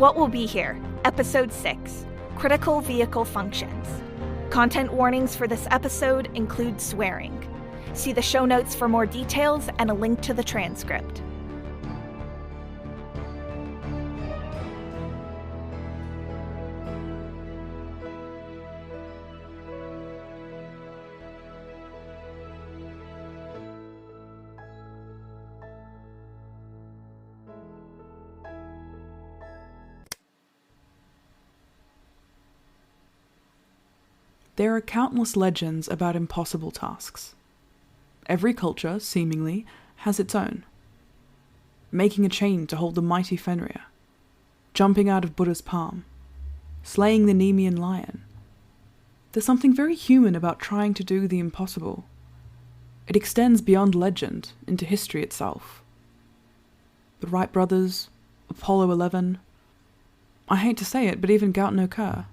What will be here? Episode 6, Critical Vehicle Functions. Content warnings for this episode include swearing. See the show notes for more details and a link to the transcript. There are countless legends about impossible tasks. Every culture, seemingly, has its own. Making a chain to hold the mighty Fenrir, jumping out of Buddha's palm, slaying the Nemean lion. There's something very human about trying to do the impossible. It extends beyond legend into history itself. The Wright brothers, Apollo 11. I hate to say it, but even Gout no Kerr.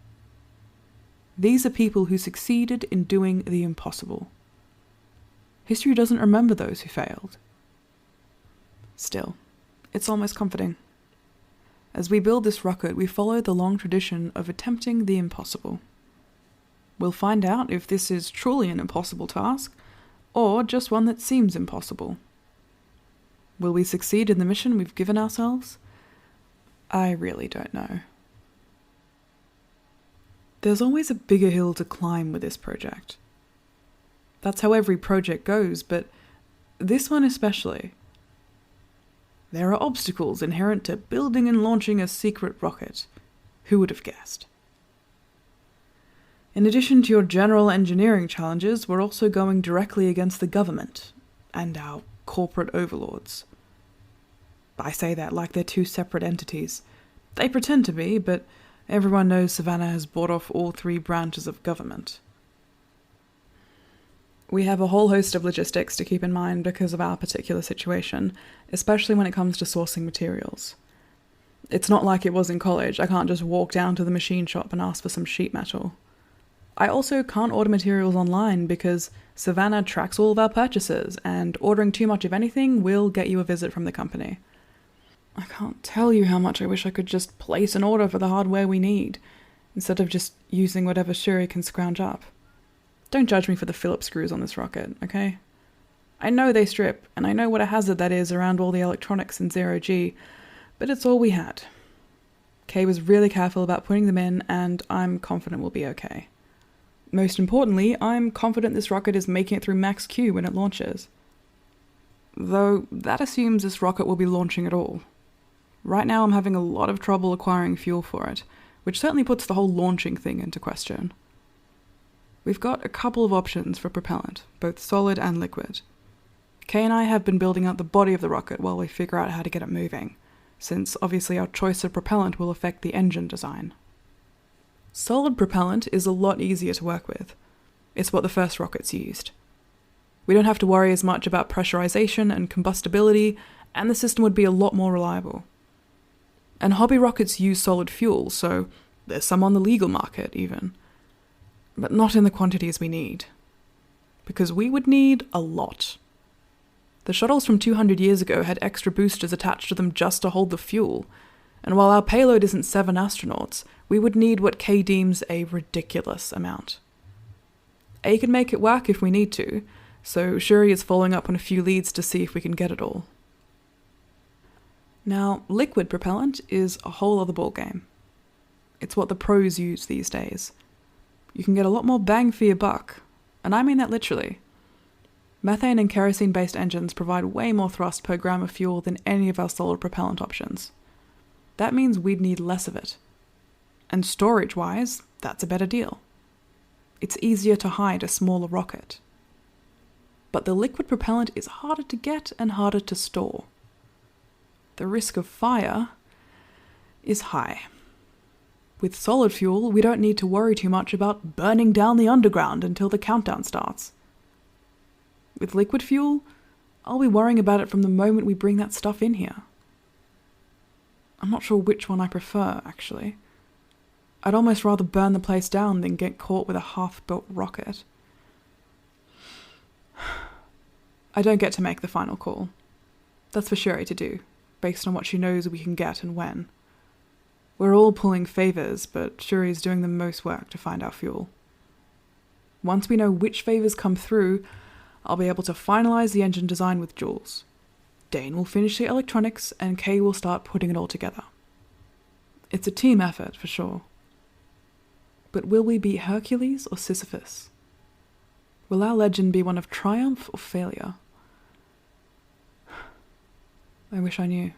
These are people who succeeded in doing the impossible. History doesn't remember those who failed. Still, it's almost comforting. As we build this rocket, we follow the long tradition of attempting the impossible. We'll find out if this is truly an impossible task, or just one that seems impossible. Will we succeed in the mission we've given ourselves? I really don't know. There's always a bigger hill to climb with this project. That's how every project goes, but this one especially. There are obstacles inherent to building and launching a secret rocket. Who would have guessed? In addition to your general engineering challenges, we're also going directly against the government and our corporate overlords. I say that like they're two separate entities. They pretend to be, but everyone knows Savannah has bought off all three branches of government. We have a whole host of logistics to keep in mind because of our particular situation, especially when it comes to sourcing materials. It's not like it was in college. I can't just walk down to the machine shop and ask for some sheet metal. I also can't order materials online because Savannah tracks all of our purchases, and ordering too much of anything will get you a visit from the company. I can't tell you how much I wish I could just place an order for the hardware we need, instead of just using whatever Suri can scrounge up. Don't judge me for the Phillips screws on this rocket, okay? I know they strip, and I know what a hazard that is around all the electronics in 0G, but it's all we had. Kay was really careful about putting them in, and I'm confident we'll be okay. Most importantly, I'm confident this rocket is making it through Max Q when it launches. Though, that assumes this rocket will be launching at all. Right now I'm having a lot of trouble acquiring fuel for it, which certainly puts the whole launching thing into question. We've got a couple of options for propellant, both solid and liquid. Kay and I have been building out the body of the rocket while we figure out how to get it moving, since obviously our choice of propellant will affect the engine design. Solid propellant is a lot easier to work with. It's what the first rockets used. We don't have to worry as much about pressurization and combustibility, and the system would be a lot more reliable. And hobby rockets use solid fuel, so there's some on the legal market even. But not in the quantities we need. Because we would need a lot. The shuttles from 200 years ago had extra boosters attached to them just to hold the fuel, and while our payload isn't 7 astronauts, we would need what Kay deems a ridiculous amount. A can make it work if we need to, so Suri is following up on a few leads to see if we can get it all. Now, liquid propellant is a whole other ballgame. It's what the pros use these days. You can get a lot more bang for your buck, and I mean that literally. Methane and kerosene-based engines provide way more thrust per gram of fuel than any of our solid propellant options. That means we'd need less of it. And storage-wise, that's a better deal. It's easier to hide a smaller rocket. But the liquid propellant is harder to get and harder to store. The risk of fire is high. With solid fuel, we don't need to worry too much about burning down the underground until the countdown starts. With liquid fuel, I'll be worrying about it from the moment we bring that stuff in here. I'm not sure which one I prefer, actually. I'd almost rather burn the place down than get caught with a half-built rocket. I don't get to make the final call. That's for Suri to do, based on what she knows we can get and when. We're all pulling favors, but Suri's doing the most work to find our fuel. Once we know which favors come through, I'll be able to finalize the engine design with Jules. Dane will finish the electronics, and Kay will start putting it all together. It's a team effort, for sure. But will we beat Hercules or Sisyphus? Will our legend be one of triumph or failure? I wish I knew.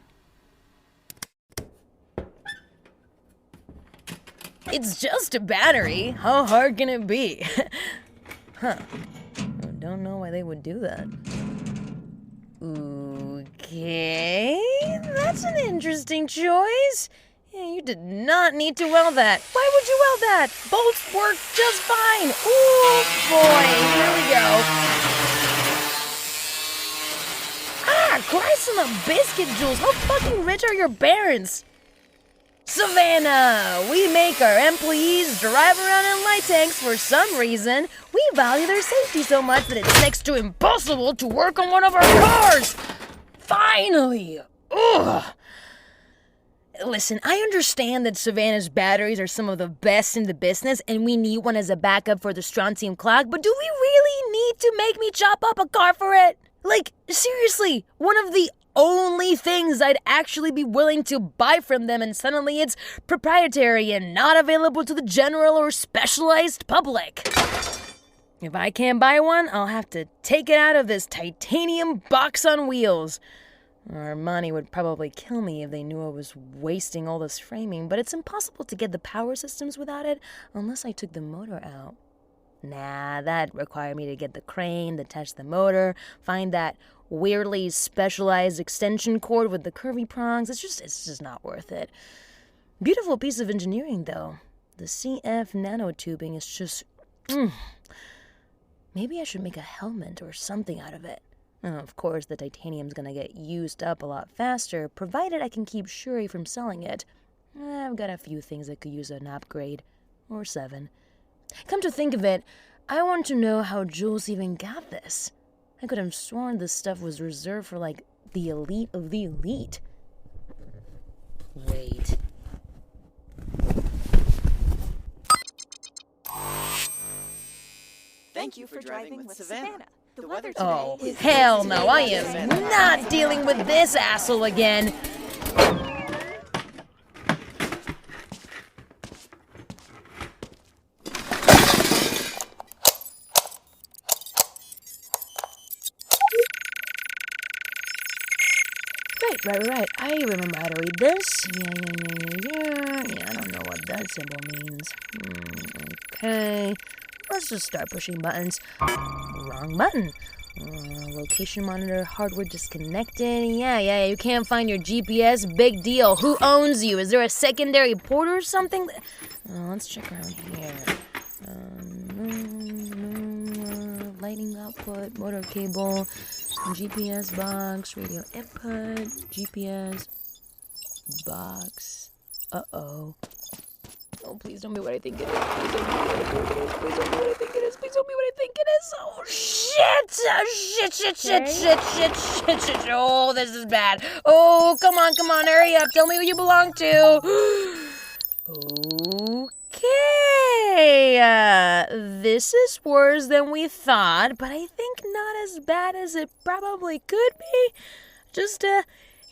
It's just a battery. How hard can it be? Huh. I don't know why they would do that. Okay, that's an interesting choice. Yeah, you did not need to weld that. Why would you weld that? Bolts work just fine. Ooh, boy, here we go. Christ on a biscuit, Jules. How fucking rich are your parents? Savannah, we make our employees drive around in light tanks for some reason. We value their safety so much that it's next to impossible to work on one of our cars. Finally. Ugh. Listen, I understand that Savannah's batteries are some of the best in the business and we need one as a backup for the strontium clock, but do we really need to make me chop up a car for it? Like, seriously, one of the only things I'd actually be willing to buy from them, and suddenly it's proprietary and not available to the general or specialized public. If I can't buy one, I'll have to take it out of this titanium box on wheels. Armani would probably kill me if they knew I was wasting all this framing, but it's impossible to get the power systems without it unless I took the motor out. Nah, that'd require me to get the crane, attach the motor, find that weirdly specialized extension cord with the curvy prongs. It's just not worth it. Beautiful piece of engineering, though. The CF nanotubing is just... Maybe I should make a helmet or something out of it. Of course, the titanium's gonna get used up a lot faster, provided I can keep Suri from selling it. I've got a few things that could use an upgrade. Or 7. Come to think of it, I want to know how Jules even got this. I could have sworn this stuff was reserved for, like, the elite of the elite. Wait. Thank you for driving with Savannah. The weather today Oh, is... hell no, I am not dealing with this asshole again. Right. I remember how to read this. Yeah, I don't know what that symbol means. Okay. Let's just start pushing buttons. Wrong button. Location monitor, hardware disconnected. Yeah, you can't find your GPS. Big deal. Who owns you? Is there a secondary port or something? Let's check around here. Lighting output, motor cable, GPS box, radio input, GPS box. Uh-oh. Oh, please don't be what I think it is. Please don't be what I think it is. Please don't be what I think it is. Please don't be what I think it is. Oh, shit! Shit. Oh, this is bad. Oh, come on. Hurry up. Tell me who you belong to. Okay. This is worse than we thought, but I think not as bad as it probably could be. Just a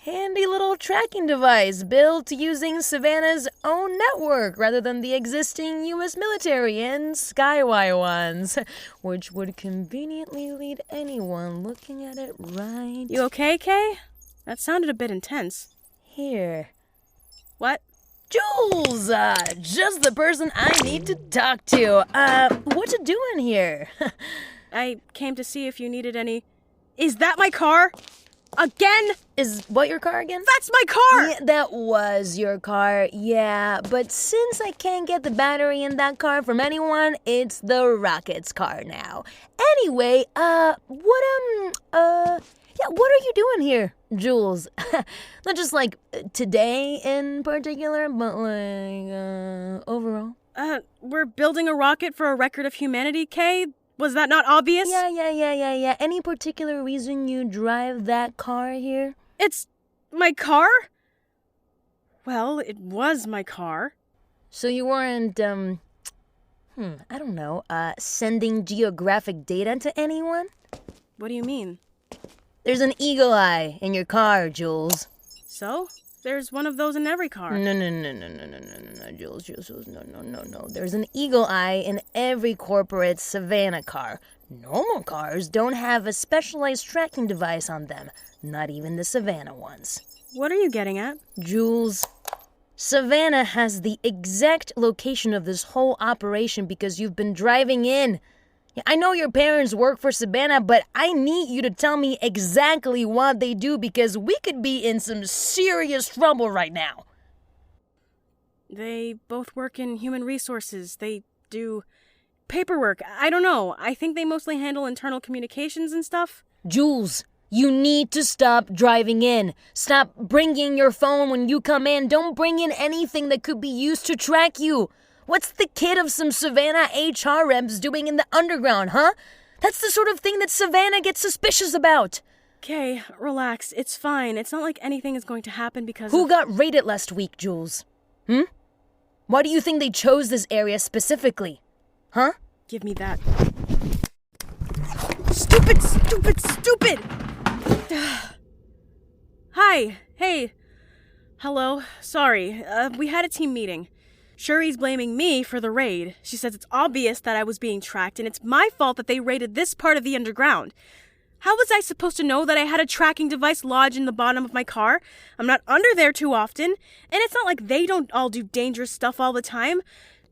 handy little tracking device built using Savannah's own network rather than the existing U.S. military and Skyway ones, which would conveniently lead anyone looking at it right... You okay, Kay? That sounded a bit intense. Here. What? Jules! Just the person I need to talk to. What you doing here? I came to see if you needed any... Is that my car? Again? Is what your car again? That's my car! Yeah, that was your car, yeah. But since I can't get the battery in that car from anyone, it's the Rocket's car now. Anyway, what are you doing here, Jules? Not just, like, today in particular, but, like, overall. We're building a rocket for a record of humanity, Kay? Was that not obvious? Yeah. Any particular reason you drive that car here? It's my car? Well, it was my car. So you weren't, I don't know, sending geographic data to anyone? What do you mean? There's an eagle eye in your car, Jules. So? There's one of those in every car. No, Jules, no. There's an eagle eye in every corporate Savannah car. Normal cars don't have a specialized tracking device on them, not even the Savannah ones. What are you getting at? Jules, Savannah has the exact location of this whole operation because you've been driving in. I know your parents work for Savannah, but I need you to tell me exactly what they do because we could be in some serious trouble right now. They both work in human resources. They do paperwork. I don't know. I think they mostly handle internal communications and stuff. Jules, you need to stop driving in. Stop bringing your phone when you come in. Don't bring in anything that could be used to track you. What's the kid of some Savannah HR reps doing in the underground, huh? That's the sort of thing that Savannah gets suspicious about. Okay, relax. It's fine. It's not like anything is going to happen because Who got raided last week, Jules? Why do you think they chose this area specifically? Huh? Give me that. Stupid! Hi. Hey. Hello. Sorry. We had a team meeting. Suri's blaming me for the raid. She says it's obvious that I was being tracked, and it's my fault that they raided this part of the underground. How was I supposed to know that I had a tracking device lodged in the bottom of my car? I'm not under there too often, and it's not like they don't all do dangerous stuff all the time.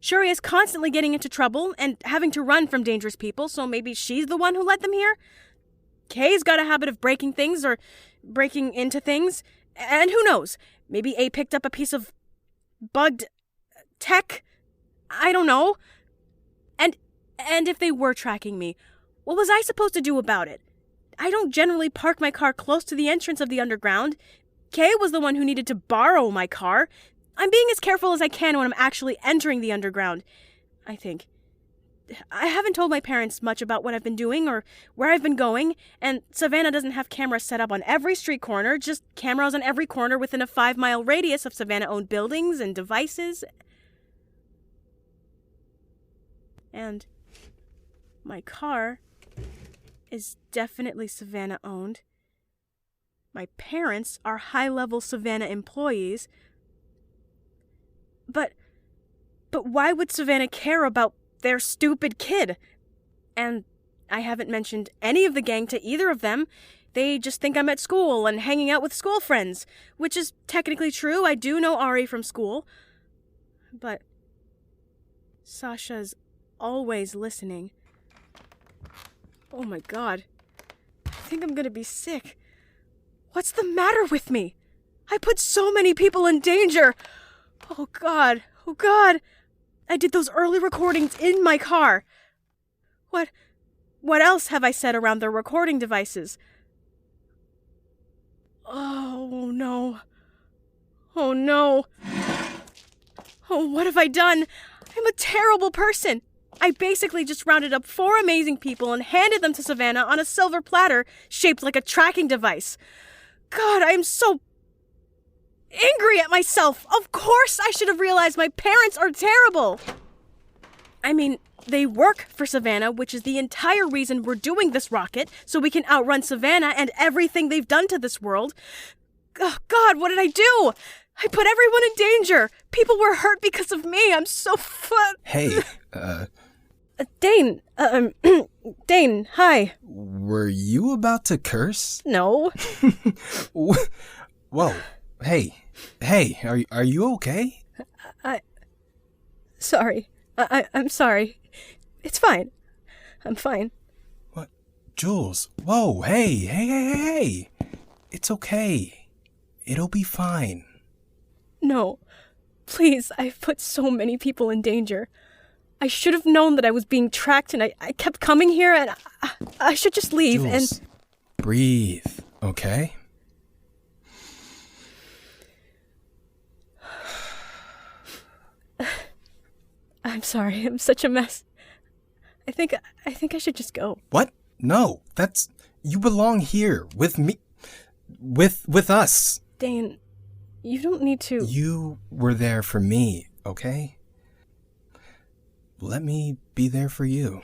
Suri is constantly getting into trouble and having to run from dangerous people, so maybe she's the one who led them here? Kay's got a habit of breaking things or breaking into things, and who knows? Maybe A picked up a piece of bugged tech? I don't know. And if they were tracking me, what was I supposed to do about it? I don't generally park my car close to the entrance of the underground. Kay was the one who needed to borrow my car. I'm being as careful as I can when I'm actually entering the underground, I think. I haven't told my parents much about what I've been doing or where I've been going, and Savannah doesn't have cameras set up on every street corner, just cameras on every corner within a 5-mile radius of Savannah-owned buildings and devices. And my car is definitely Savannah-owned. My parents are high-level Savannah employees. But why would Savannah care about their stupid kid? And I haven't mentioned any of the gang to either of them. They just think I'm at school and hanging out with school friends, which is technically true. I do know Ari from school. But Sasha's always listening. Oh my God. I think I'm gonna be sick. What's the matter with me? I put so many people in danger. Oh God. I did those early recordings in my car. What else have I said around the recording devices? Oh no. Oh, what have I done? I'm a terrible person. I basically just rounded up 4 amazing people and handed them to Savannah on a silver platter shaped like a tracking device. God, I am so angry at myself. Of course I should have realized my parents are terrible. I mean, they work for Savannah, which is the entire reason we're doing this rocket, so we can outrun Savannah and everything they've done to this world. Oh, God, what did I do? I put everyone in danger. People were hurt because of me. I'm so Hey, Dane, Dane, hi. were you about to curse? No. Whoa, hey, are you okay? Sorry. I'm sorry. It's fine. I'm fine. What? Jules, whoa, hey. It's okay. It'll be fine. No. Please, I've put so many people in danger. I should have known that I was being tracked and I kept coming here and I should just leave. Jules, and breathe, okay? I'm sorry. I'm such a mess. I think I should just go. What? No, you belong here with me, with us. Dane, You don't need to... You were there for me, okay? Let me be there for you.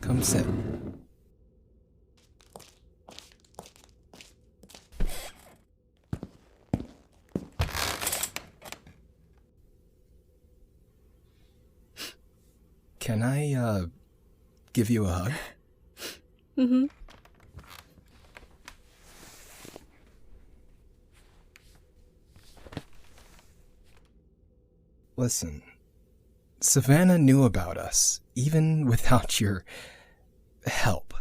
Come sit. Can I, give you a hug? Mm-hmm. Listen, Savannah knew about us, even without your help.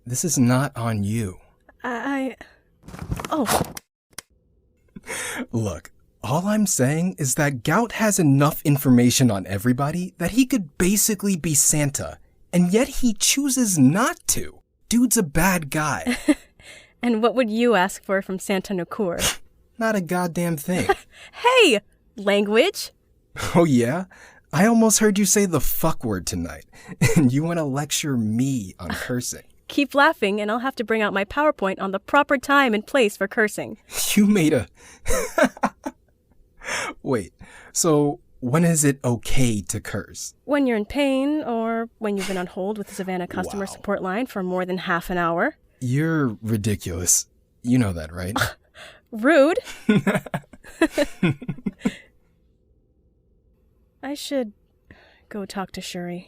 This is not on you. Oh. Look, all I'm saying is that Gout has enough information on everybody that he could basically be Santa, and yet he chooses not to. Dude's a bad guy. And what would you ask for from Santa Nakur? Not a goddamn thing. Hey! Language? Oh yeah? I almost heard you say the fuck word tonight, and you want to lecture me on cursing. Keep laughing, and I'll have to bring out my PowerPoint on the proper time and place for cursing. You made a... Wait, so when is it okay to curse? When you're in pain, or when you've been on hold with the Savannah customer Wow. support line for more than half an hour. You're ridiculous. You know that, right? Rude. I should go talk to Suri.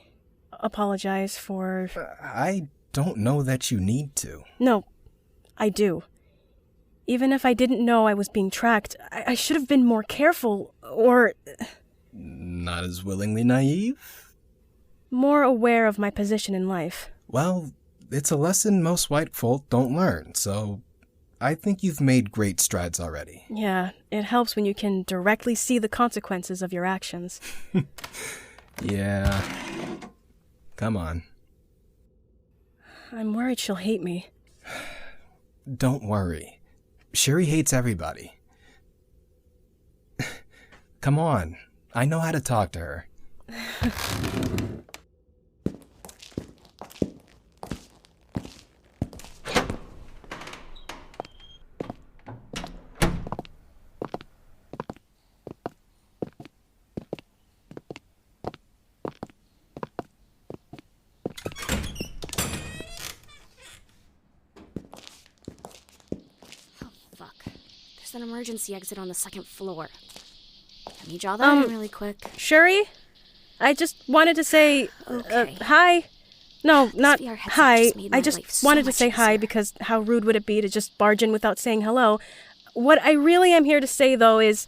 Apologize for... I don't know that you need to. No, I do. Even if I didn't know I was being tracked, I should have been more careful, or... Not as willingly naive? more aware of my position in life. Well, it's a lesson most white folk don't learn, so I think you've made great strides already. Yeah, it helps when you can directly see the consequences of your actions. Yeah. Come on. I'm worried she'll hate me. Don't worry. Sherry hates everybody. Come on. I know how to talk to her. An emergency exit on the second floor. Let me draw that in really quick. Shuri? I just wanted to say, Okay. hi. No, not VR headset hi. just made my I just life so wanted to much say hi easier. because how rude would it be to just barge in without saying hello? What I really am here to say, though, is...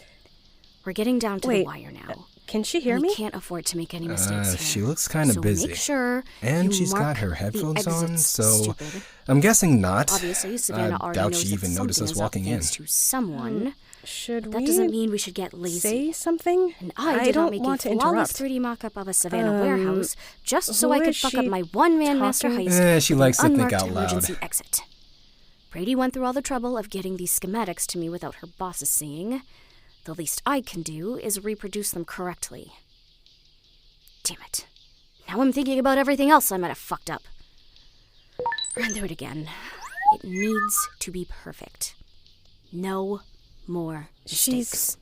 We're getting down to Wait, the wire now. Can she hear we me? can't afford to make any mistakes here. She looks kind of so busy. Make sure And you she's got mark her the headphones exits, on, so stupid. I'm guessing not. Obviously, Savannah I already doubt knows she that even noticed us something is up walking in. thanks to someone. Should That we doesn't mean we should get lazy. say something? And I did don't not make want a to flawless interrupt. 3D mock-up of a Savannah warehouse just so who I could is fuck she up my one-man master talking- heist She with likes an to think unmarked out loud. emergency exit. Brady went through all the trouble of getting these schematics to me without her bosses seeing. The least I can do is reproduce them correctly. Damn it. Now I'm thinking about everything else I might have fucked up. Run through it again. It needs to be perfect. No more mistakes.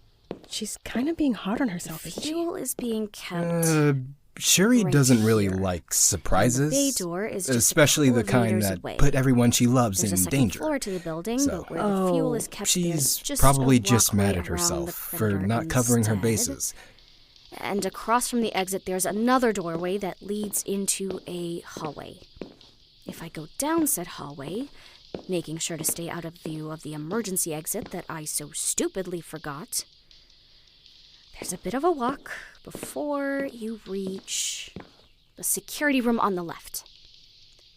She's kind of being hard on herself, isn't she? Fuel is being kept. Sherry Right doesn't really here. like surprises, The bay door is just a especially couple the of kind meters that away. put everyone she loves There's a in second danger. floor to the building, So- but where the fuel is kept, She's there's just probably a just mad walkway at around herself the for perimeter not covering her instead. bases. And across from the exit, there's another doorway that leads into a hallway. If I go down said hallway, making sure to stay out of view of the emergency exit that I so stupidly forgot, there's a bit of a walk before you reach the security room on the left.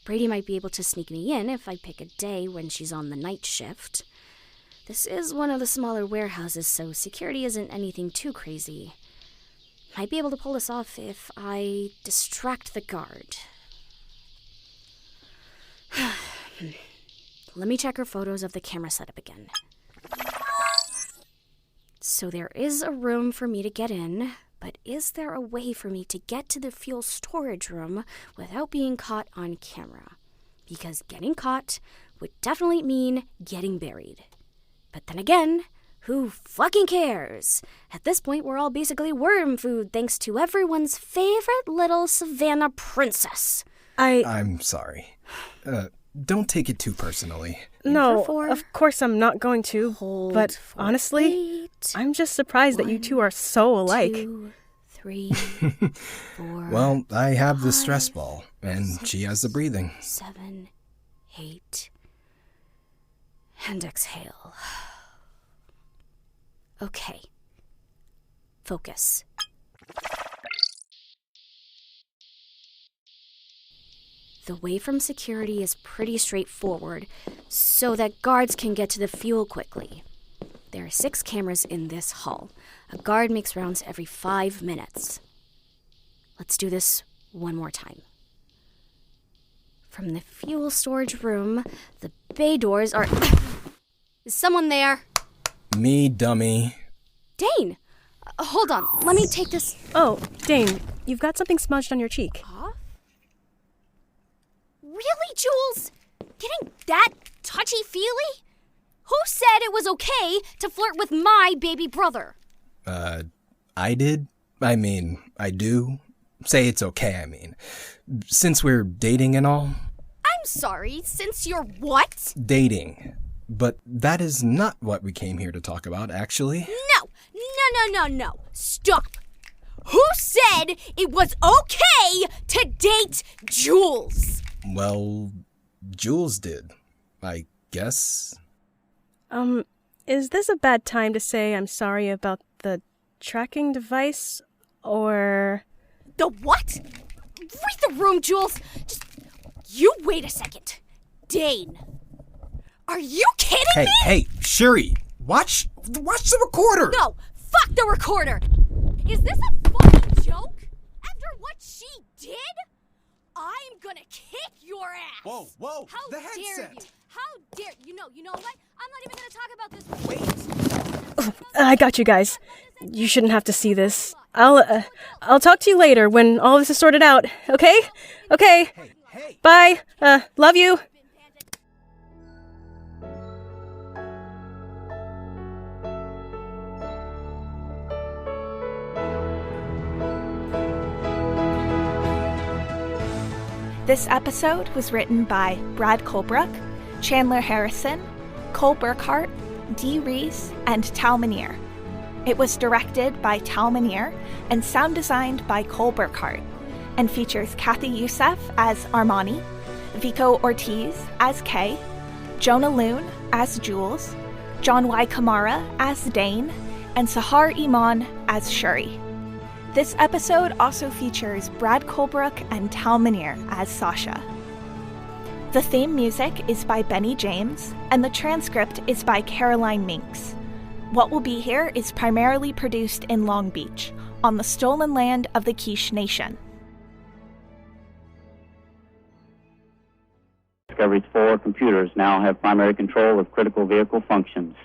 Brady might be able to sneak me in if I pick a day when she's on the night shift. This is one of the smaller warehouses, so security isn't anything too crazy. Might be able to pull this off if I distract the guard. Let me check her photos of the camera setup again. So there is a room for me to get in, but is there a way for me to get to the fuel storage room without being caught on camera? because getting caught would definitely mean getting buried. But then again, who fucking cares? At this point, we're all basically worm food thanks to everyone's favorite little savannah princess. I'm sorry. Don't take it too personally. No, of course I'm not going to. But honestly, 8, I'm just surprised that you two are so alike. 2, 3, 4. Well, I have the stress ball, and she has the breathing. 7, 8. And exhale. Okay. Focus. The way from security is pretty straightforward, so that guards can get to the fuel quickly. There are 6 cameras in this hall. A guard makes rounds every 5 minutes. Let's do this one more time. From the fuel storage room, the bay doors are... Is someone there? Me, dummy. Dane! Hold on, let me take this... Oh, Dane, you've got something smudged on your cheek. Huh? Really, Jules? Getting that touchy-feely? Who said it was okay to flirt with my baby brother? I did. I mean, I do. Say it's okay, I mean. Since we're dating and all. I'm sorry, since you're what? Dating. But that is not what we came here to talk about, actually. No. Stop. Who said it was okay to date Jules? Well, Jules did, I guess. Is this a bad time to say I'm sorry about the tracking device, or... The what? Read the room, Jules. Just... You wait a second. Dane. Are you kidding me? Hey, Suri, watch the recorder! No, fuck the recorder! Is this a fucking joke? After what she did? I'm gonna kick your ass! Whoa, How the dare headset! you? How dare you? know what? I'm not even gonna talk about this. Wait! I got you guys. You shouldn't have to see this. I'll talk to you later when all this is sorted out, okay? Okay. Hey! Bye. Love you. This episode was written by Brad Colebrook, Chandler Harrison, Cole Burkhart, Dee Reese, and Tal Minear. It was directed by Tal Minear and sound designed by Cole Burkhart, and features Kathy Youssef as Armani, Vico Ortiz as Kay, Jona Lune as Jules, John Y. Kamara as Dane, and Sahar Iman as Suri. This episode also features Brad Colebrook and Tal Minear as Sasha. The theme music is by Benny James, and the transcript is by Caroline Minks. What Will Be Here is primarily produced in Long Beach, on the stolen land of the Quiche Nation. Discovery's 4 computers now have primary control of critical vehicle functions.